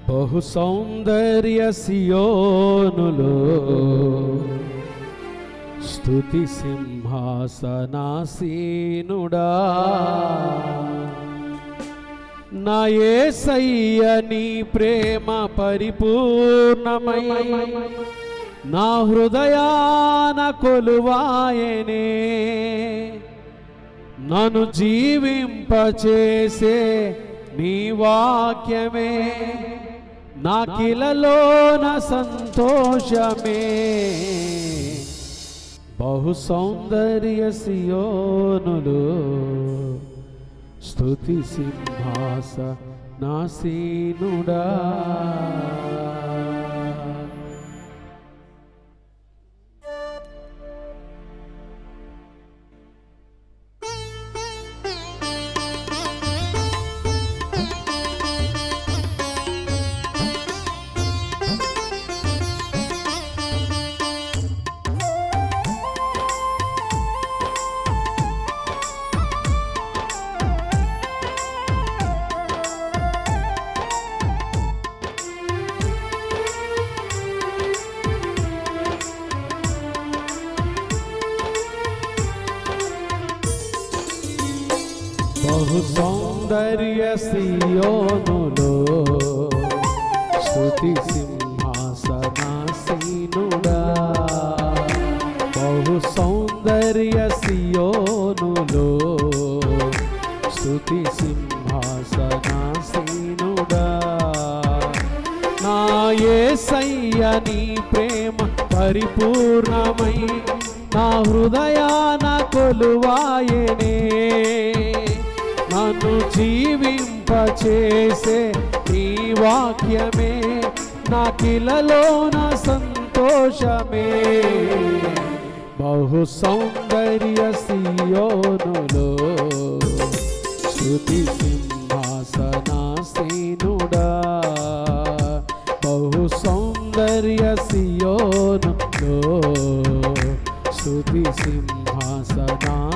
బహు సౌందర్య సియోనులో స్తుతి సింహాసనాసీనుడా, నా యేసయ్య నీ ప్రేమ పరిపూర్ణమై నా హృదయాన కొలువాయనే. నన్ను జీవింపచేసే నీ వాక్యమే నాకిలలోన సంతోషమే. బహు సౌందర్య సియోనులో స్తుతి సింహాసనాసీనుడా. బహు సౌందర్య సియోనులో స్తుతి సింహాసనాసీనుడా, బహు సౌందర్య సియోనులో స్తుతి సింహాసనాసీనుడా, నా యేసయ్య నీ ప్రేమ పరిపూర్ణమై నా హృదయాన కొలువాయనే. నన్ను జీవింపచేసే నీ వాక్యమే నాకిలలోన సంతోషమే. బహు సౌందర్య సియోనులో స్తుతి సింహాసనాసీనుడా, బహు సౌందర్య సియోనులో స్తుతి సింహాసనాసీనుడా.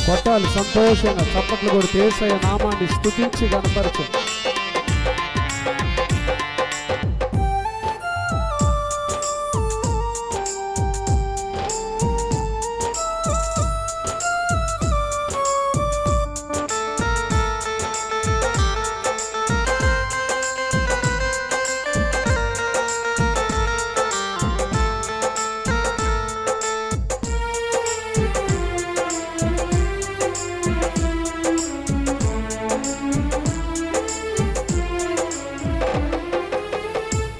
కొట్టాలి సంతోషంగా చప్పట్లు కొడితే యేసయ్య నామాన్ని స్తుతించి కనపరచు.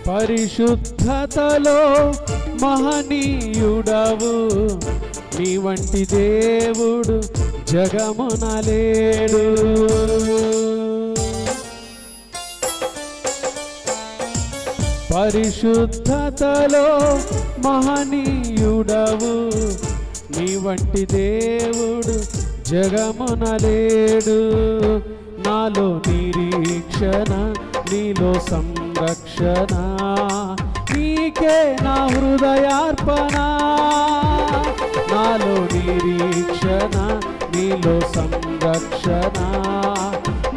పరిశుద్ధతలో మహనీయుడవు, నీ వంటి దేవుడు జగమున లేడు. పరిశుద్ధతలో మహనీయుడవు, నీ వంటి దేవుడు జగమున లేడు. నాలో నిరీక్షణ నీలో సంరక్షణ, నీకే నా హృదయార్పణ. నాలో నిరీక్షణ నీలో సంరక్షణ,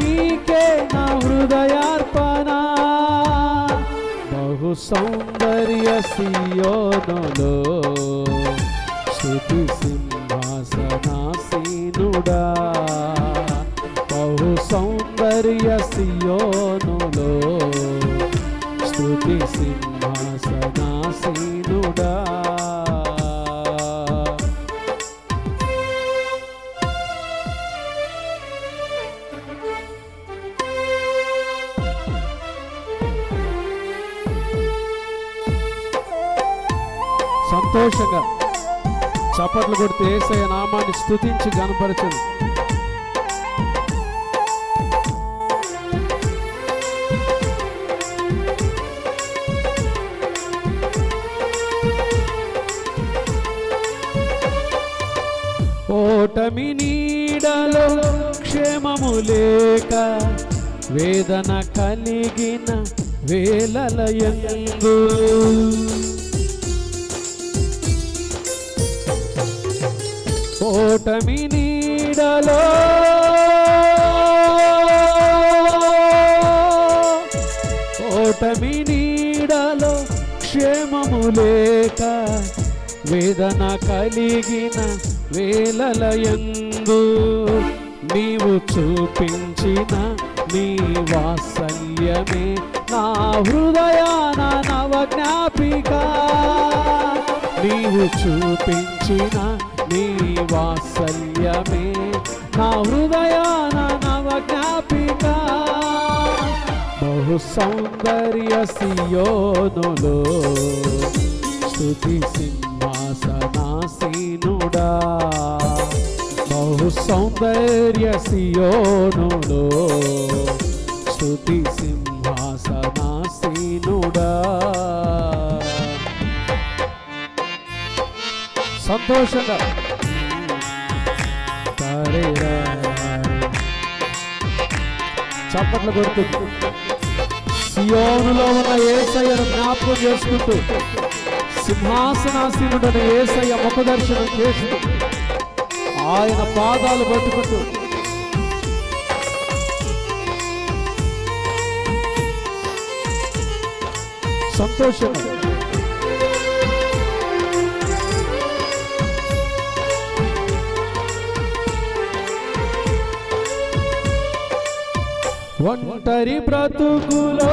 నీకే నా హృదయార్పణ. బహు సౌందర్య సియోనులో స్తుతి సింహాసనాసీనుడా, బహు సౌందర్య సియోనులో స్తుతి సింహాసనాసీనుడా. సంతోషంగా చప్పట్లు కొడితే యేసయ్య నామాన్ని స్తుతించి కనపరచండి. ఓటమి నీడలో క్షేమము లేక వేదన కలిగిన వేళలయందు ఓటమి నీడలో ఓటమి నీడలో క్షేమము లేక వేదన కలిగిన వేళలయందు నీవు చూపించిన నీ వాత్సల్యమే నా హృదయాన నవజ్ఞాపిక. నీవు చూపించిన నీ వాత్సల్యమే నా హృదయాన నవజ్ఞాపిక. బహు సౌందర్య సియోనులో స్తుతి సింహాసనాసీనుడా. బహు సౌందర్య సియోనులో స్తుతి సింహాసనాసీనుడా. సంతోషంగా చప్పట్లు కొడుతుంది. సియోనులో ఉన్న యేసయ్యను జ్ఞాపకం చేసుకుంటూ సింహాసనాసీనుడైన యేసయ్య ముఖ దర్శనం చేస్తూ ఆయన పాదాలు పట్టుకుంటూ సంతోషంగా ఒంటరి బ్రతుకులో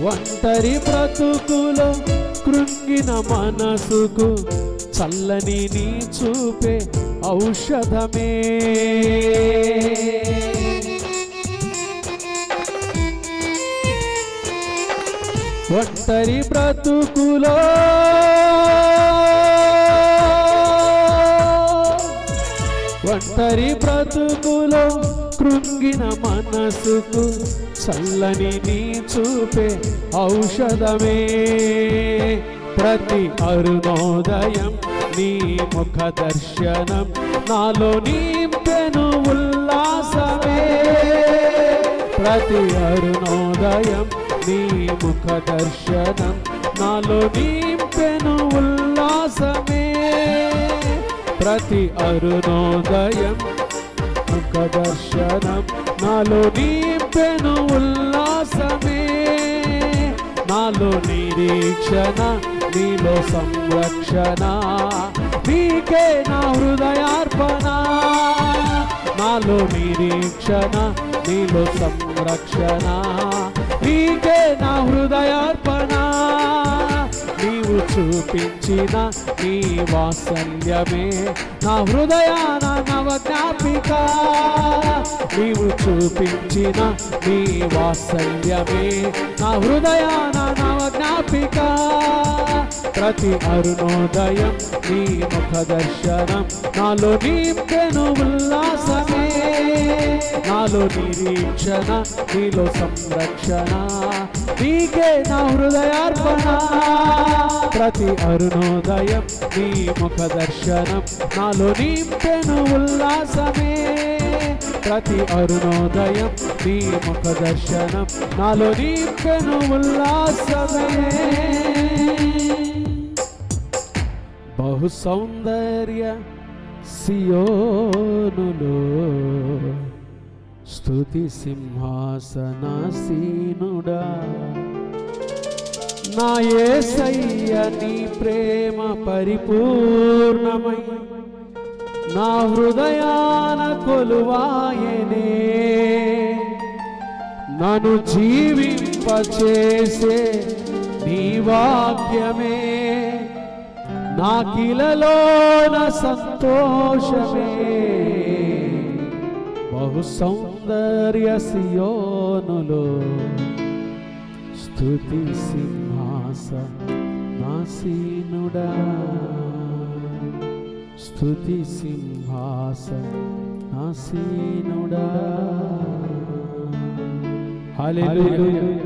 ఒంటరి బ్రతుకులో కృంగిన మనసుకు చల్లని నీ చూపే ఔషధమే. ఒంటరి బ్రతుకులో ఒంటరి బ్రతుకులో కృంగిన మనసుకు చల్లని నీ చూపే ఔషధమే. ప్రతి అరుణోదయం నీ ముఖ దర్శనం నాలో నింపెను ఉల్లాసమే. ప్రతి అరుణోదయం నీ ముఖ దర్శనం నాలో నింపెను ఉల్లాసమే. ప్రతి అరుణోదయం ముఖ దర్శనం నాలో నింపెను ఉల్లాసమే. నాలో నిరీక్షణ నీలో సంరక్షణ నీకే నా హృదయార్పణ. నాలో నిరీక్షణ నీలో సంరక్షణ నీకే నా హృదయార్పణ. నీవు చూపించిన నీ వాత్సల్యమే నా హృదయాన నవజ్ఞాపిక. నీవు చూపించిన నీ వాత్సల్యమే నా హృదయాన నవజ్ఞాపిక. ప్రతి అరుణోదయం నీ ముఖ దర్శనం నాలో నింపెను ఉల్లాసమే. నాలో నిరీక్షణ నీలో సంరక్షణ నీకే నా హృదయార్పణ. ప్రతి అరుణోదయం నీ ముఖ దర్శనం నాలో నింపెను ఉల్లాసమే. ప్రతి అరుణోదయం నీ ముఖ దర్శనం నాలో నింపెను ఉల్లాసమే. బహు సౌందర్య సియోనులో స్తుతి సింహాసనాసీనుడా. నా యేసయ్య నీ ప్రేమ పరిపూర్ణమై నా హృదయాన కొలువాయనే. నన్ను జీవింపచేసే నీ వాక్యమే నాకిలలోన సంతోషమే. బహు సౌందర్య సియోనులో స్తుతి సింహాసనాసీనుడా. స్తుతి సింహాసనాసీనుడా. హల్లెలూయా.